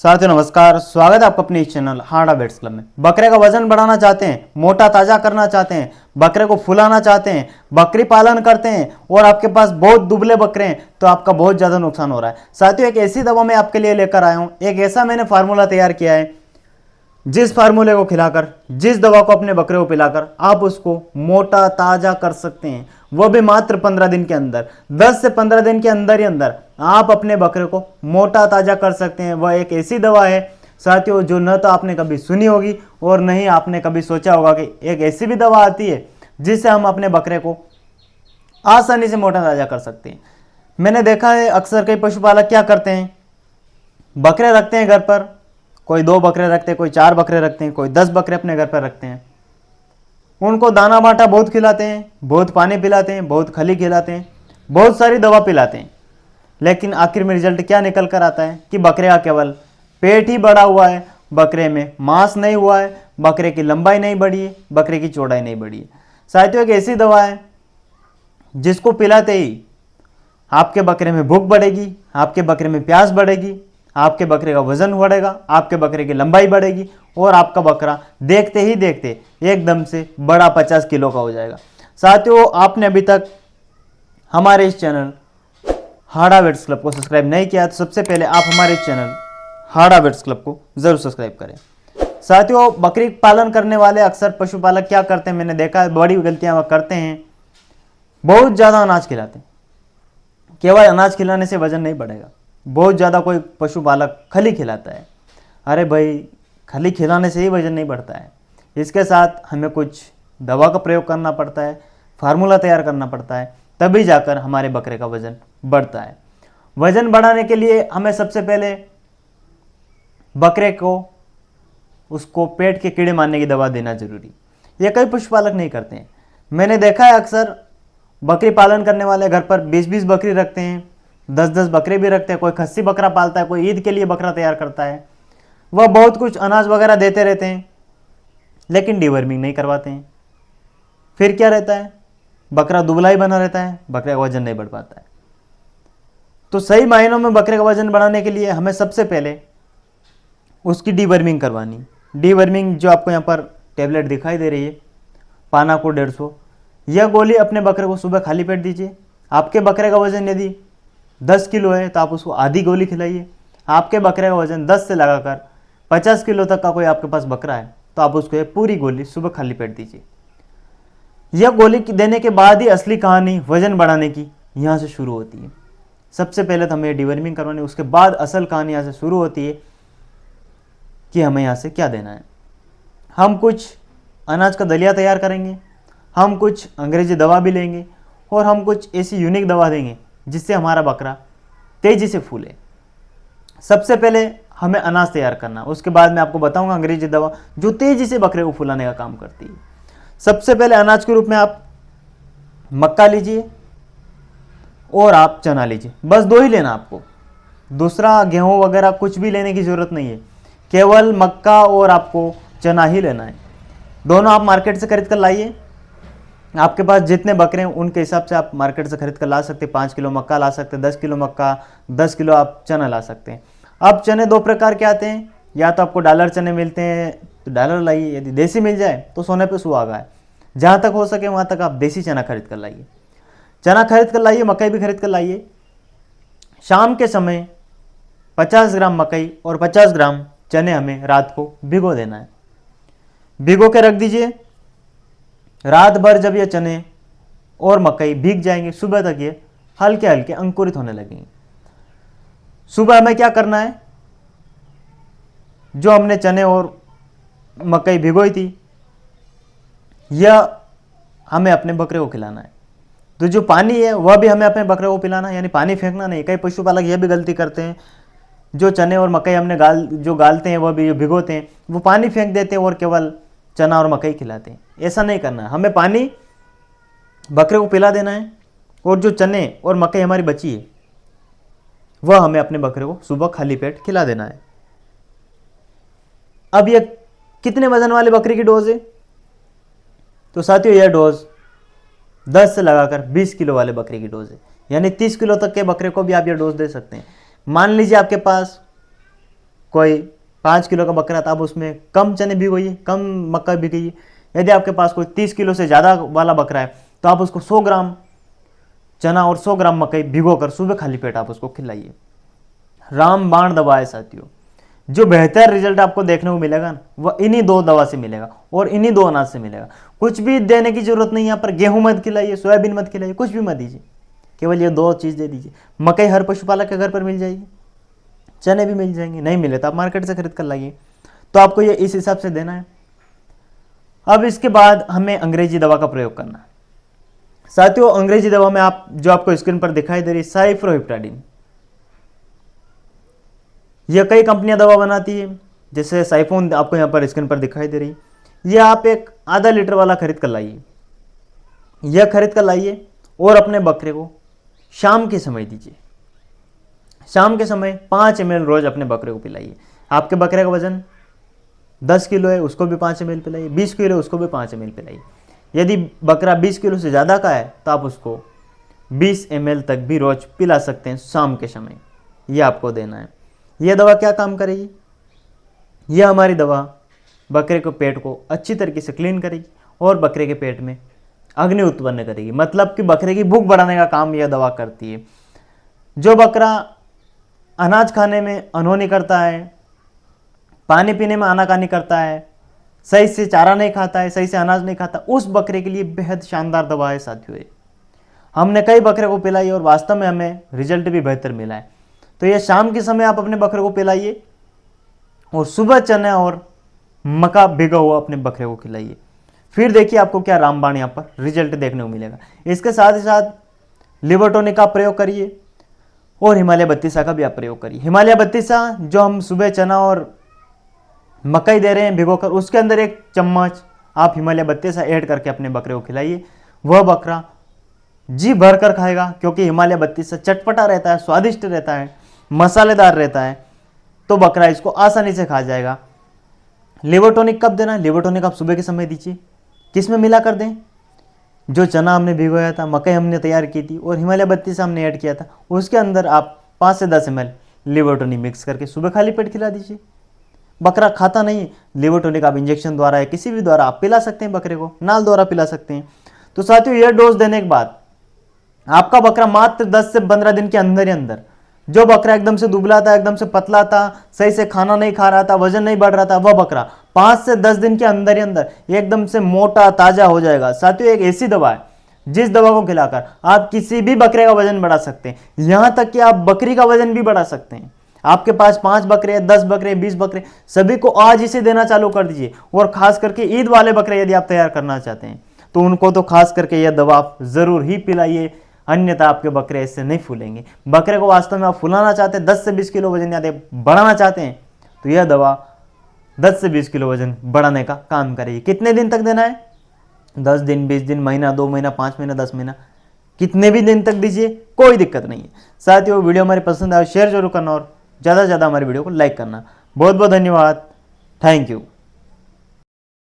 साथियों नमस्कार, स्वागत है आपका अपने इस चैनल हाड़ा बेट्स क्लब में। बकरे का वजन बढ़ाना चाहते हैं, मोटा ताजा करना चाहते हैं, बकरे को फुलाना चाहते हैं, बकरी पालन करते हैं और आपके पास बहुत दुबले बकरे हैं तो आपका बहुत ज़्यादा नुकसान हो रहा है। साथियों एक ऐसी दवा मैं आपके लिए लेकर आया हूँ, एक ऐसा मैंने फार्मूला तैयार किया है जिस फार्मूले को खिलाकर, जिस दवा को अपने बकरे को पिलाकर आप उसको मोटा ताजा कर सकते हैं, वो भी मात्र 15 दिन के अंदर। 10 से 15 दिन के अंदर ही अंदर आप अपने बकरे को मोटा ताजा कर सकते हैं। वह एक ऐसी दवा है साथियों जो न तो आपने कभी सुनी होगी और न ही आपने कभी सोचा होगा कि एक ऐसी भी दवा आती है जिससे हम अपने बकरे को आसानी से मोटा ताजा कर सकते हैं। मैंने देखा है अक्सर कई पशुपालक क्या करते हैं, बकरे रखते हैं घर पर, कोई 2 बकरे रखते हैं, कोई 4 बकरे रखते हैं, कोई 10 बकरे अपने घर पर रखते हैं। उनको दाना बाटा बहुत खिलाते हैं, बहुत पानी पिलाते हैं, बहुत खली खिलाते हैं, बहुत सारी दवा पिलाते हैं, लेकिन आखिर में रिजल्ट क्या निकल कर आता है कि बकरे का केवल पेट ही बढ़ा हुआ है, बकरे में मांस नहीं हुआ है, बकरे की लंबाई नहीं बढ़ी है, बकरे की चौड़ाई नहीं बढ़ी है। साथियों एक ऐसी दवा है जिसको पिलाते ही आपके बकरे में भूख बढ़ेगी, आपके बकरे में प्यास बढ़ेगी, आपके बकरे का वजन बढ़ेगा, आपके बकरे की लंबाई बढ़ेगी और आपका बकरा देखते ही देखते एकदम से बड़ा 50 किलो का हो जाएगा। साथियों आपने अभी तक हमारे इस चैनल हाड़ा बेट्स क्लब को सब्सक्राइब नहीं किया तो सबसे पहले आप हमारे इस चैनल हाड़ा बेट्स क्लब को जरूर सब्सक्राइब करें। साथियों बकरी पालन करने वाले अक्सर पशुपालक क्या करते हैं, मैंने देखा है बड़ी गलतियां वह करते हैं, बहुत ज़्यादा अनाज खिलाते हैं। केवल अनाज खिलाने से वजन नहीं बढ़ेगा। बहुत ज़्यादा कोई पशुपालक खली खिलाता है, अरे भाई खली खिलाने से ही वजन नहीं बढ़ता है, इसके साथ हमें कुछ दवा का प्रयोग करना पड़ता है, फार्मूला तैयार करना पड़ता है, तभी जाकर हमारे बकरे का वजन बढ़ता है। वजन बढ़ाने के लिए हमें सबसे पहले बकरे को उसको पेट के कीड़े मारने की दवा देना जरूरी। ये कई पशुपालक नहीं करते हैं। मैंने देखा है अक्सर बकरी पालन करने वाले घर पर 20-20 बकरी रखते हैं, 10-10 बकरे भी रखते हैं, कोई खस्सी बकरा पालता है, कोई ईद के लिए बकरा तैयार करता है, वह बहुत कुछ अनाज वगैरह देते रहते हैं लेकिन डीवर्मिंग नहीं करवाते हैं। फिर क्या रहता है, बकरा दुबला ही बना रहता है, बकरे का वजन नहीं बढ़ पाता है। तो सही मायनों में बकरे का वजन बढ़ाने के लिए हमें सबसे पहले उसकी डीवर्मिंग करवानी। डीवर्मिंग जो आपको यहाँ पर टेबलेट दिखाई दे रही है, पानाको 150, यह गोली अपने बकरे को सुबह खाली पेट दीजिए। आपके बकरे का वजन यदि 10 किलो है तो आप उसको आधी गोली खिलाइए। आपके बकरे का वजन 10 से लगाकर 50 किलो तक का कोई आपके पास बकरा है तो आप उसको पूरी गोली सुबह खाली पेट दीजिए। यह गोली देने के बाद ही असली कहानी वजन बढ़ाने की यहाँ से शुरू होती है। सबसे पहले तो हमें डिवर्मिंग करवानी, उसके बाद असल कहानी यहाँ से शुरू होती है कि हमें यहाँ से क्या देना है। हम कुछ अनाज का दलिया तैयार करेंगे, हम कुछ अंग्रेजी दवा भी लेंगे और हम कुछ ऐसी यूनिक दवा देंगे जिससे हमारा बकरा तेजी से फूले। सबसे पहले हमें अनाज तैयार करना, उसके बाद मैं आपको बताऊंगा अंग्रेजी दवा जो तेजी से बकरे को फुलाने का काम करती है। सबसे पहले अनाज के रूप में आप मक्का लीजिए और आप चना लीजिए, बस 2 ही लेना आपको। दूसरा गेहूं वगैरह कुछ भी लेने की जरूरत नहीं है, केवल मक्का और आपको चना ही लेना है। दोनों आप मार्केट से खरीद कर लाइए। आपके पास जितने बकरे हैं उनके हिसाब से आप मार्केट से खरीद कर ला सकते हैं। 5 किलो मक्का ला सकते हैं, 10 किलो मक्का, 10 किलो आप चना ला सकते हैं। अब चने 2 प्रकार के आते हैं, या तो आपको डॉलर चने मिलते हैं तो डॉलर लाइए, यदि देसी मिल जाए तो सोने पे सुहागा है। जहाँ तक हो सके वहाँ तक आप देसी चना खरीद कर लाइए। चना खरीद कर लाइए, मकई भी खरीद कर लाइए। शाम के समय 50 ग्राम मकई और 50 ग्राम चने हमें रात को भिगो देना है। भिगो के रख दीजिए। रात भर जब ये चने और मकई भीग जाएंगे, सुबह तक ये हल्के हल्के अंकुरित होने लगेंगे। सुबह हमें क्या करना है, जो हमने चने और मकई भिगोई थी यह हमें अपने बकरे को खिलाना है। तो जो पानी है वह भी हमें अपने बकरे को पिलाना है, यानी पानी फेंकना नहीं। कई पशुपालक यह भी गलती करते हैं, जो चने और मकई हमने गालते हैं, वह भी जो भिगोते हैं वो पानी फेंक देते हैं और केवल चना और मकई खिलाते हैं। ऐसा नहीं करना है, हमें पानी बकरे को पिला देना है और जो चने और मकई हमारी बची है वह हमें अपने बकरे को सुबह खाली पेट खिला देना है। अब यह कितने वजन वाले बकरी की डोज है, तो साथियों यह डोज 10 से लगाकर 20 किलो वाले बकरे की डोज है, यानी 30 किलो तक के बकरे को भी आप यह डोज दे सकते हैं। मान लीजिए आपके पास कोई 5 किलो का बकरा है तो आप उसमें कम चने भिगोइए, कम मक्का भिगोइए। यदि आपके पास कोई 30 किलो से ज़्यादा वाला बकरा है तो आप उसको 100 ग्राम चना और 100 ग्राम मकई भिगोकर सुबह खाली पेट आप उसको खिलाइए। रामबाण दवा है साथियों, जो बेहतर रिजल्ट आपको देखने को मिलेगा ना वह इन्हीं 2 दवा से मिलेगा और इन्हीं 2 अनाज से मिलेगा। कुछ भी देने की जरूरत नहीं, यहाँ पर गेहूं मत खिलाइए, सोयाबीन मत खिलाइए, कुछ भी मत दीजिए, केवल ये 2 चीज़ दे दीजिए। मकई हर पशुपालक के घर पर मिल जाएगी, चने भी मिल जाएंगे, नहीं मिले तो आप मार्केट से खरीद कर लाइए। तो आपको ये इस हिसाब से देना है। अब इसके बाद हमें अंग्रेजी दवा का प्रयोग करना है साथियों। अंग्रेजी दवा में आप जो आपको स्क्रीन पर दिखाई दे रही साइफ्रोहिप्टाडिन, यह कई कंपनियां दवा बनाती है, जैसे साइफोन आपको यहाँ पर स्क्रीन पर दिखाई दे रही। यह आप एक आधा लीटर वाला खरीद कर लाइए, यह खरीद कर लाइए और अपने बकरे को शाम के समय दीजिए। शाम के समय 5 ml रोज अपने बकरे को पिलाइए। आपके बकरे का वजन 10 किलो है, उसको भी 5 ml पिलाइए, 20 किलो है उसको भी 5 ml पिलाइए। यदि बकरा 20 किलो से ज़्यादा का है तो आप उसको 20 ml तक भी रोज पिला सकते हैं शाम के समय, यह आपको देना है। यह दवा क्या काम करेगी? यह हमारी दवा बकरे के पेट को अच्छी तरीके से क्लीन करेगी और बकरे के पेट में अग्नि उत्पन्न करेगी, मतलब कि बकरे की भूख बढ़ाने का काम यह दवा करती है। जो बकरा अनाज खाने में अनहोनी करता है, पानी पीने में आनाकानी करता है, सही से चारा नहीं खाता है, सही से अनाज नहीं खाता, उस बकरे के लिए बेहद शानदार दवा है साथियों। हमने कई बकरे को पिलाई और वास्तव में हमें रिजल्ट भी बेहतर मिला है। तो ये शाम के समय आप अपने बकरे को पिलाइए और सुबह चना और मक्का भिगा हुआ अपने बकरे को खिलाइए। फिर देखिए आपको क्या रामबाण यहाँ पर रिजल्ट देखने को मिलेगा। इसके साथ ही साथ लिवर टॉनिक का प्रयोग करिए और हिमालय 32 का भी आप प्रयोग करिए। हिमालय 32 जो हम सुबह चना और मकई दे रहे हैं भिगोकर, उसके अंदर 1 चम्मच आप हिमालय 32 ऐड करके अपने बकरे को खिलाइए। वह बकरा जी भर कर खाएगा, क्योंकि हिमालय 32 चटपटा रहता है, स्वादिष्ट रहता है, मसालेदार रहता है, तो बकरा इसको आसानी से खा जाएगा। लिवर टॉनिक कब देना है? लिवर टॉनिक आप सुबह के समय दीजिए। किस में मिला कर दें? जो चना हमने भिगोया था, मकई हमने तैयार की थी और हिमालय 32 हमने ऐड किया था, उसके अंदर आप 5 से 10 ml लिवर टॉनिक मिक्स करके सुबह खाली पेट खिला दीजिए। बकरा खाता नहीं, लिवर टॉनिक आप इंजेक्शन द्वारा या किसी भी द्वारा आप पिला सकते हैं, बकरे को नाल द्वारा पिला सकते हैं। तो साथियों यह डोज देने के बाद आपका बकरा मात्र 10 से 15 दिन के अंदर ही अंदर, जो बकरा एकदम से दुबला था, एकदम से पतला था, सही से खाना नहीं खा रहा था, वजन नहीं बढ़ रहा था, वह बकरा 5 से 10 दिन के अंदर ही अंदर एकदम से मोटा ताजा हो जाएगा। साथियों एक ऐसी दवा है जिस दवा को खिलाकर आप किसी भी बकरे का वजन बढ़ा सकते हैं, यहां तक कि आप बकरी का वजन भी बढ़ा सकते हैं। आपके पास 5 बकरे, 10 बकरे, 20 बकरे, सभी को आज इसे देना चालू कर दीजिए। और खास करके ईद वाले बकरे यदि आप तैयार करना चाहते हैं तो उनको तो खास करके यह दवा आप जरूर ही पिलाइए, अन्यथा आपके बकरे इससे नहीं फूलेंगे। बकरे को वास्तव में आप फुलाना चाहते हैं, 10 से 20 किलो वजन यदि बढ़ाना चाहते हैं तो यह दवा 10 से 20 किलो वजन बढ़ाने का काम करेगी। कितने दिन तक देना है? 10 दिन, 20 दिन, महीना, 2 महीना, 5 महीना, 10 महीना, कितने भी दिन तक दीजिए, कोई दिक्कत नहीं है। साथियों वीडियो हमारी पसंद आए शेयर जरूर करना और ज़्यादा से ज़्यादा हमारी वीडियो को लाइक करना। बहुत बहुत धन्यवाद, थैंक यू।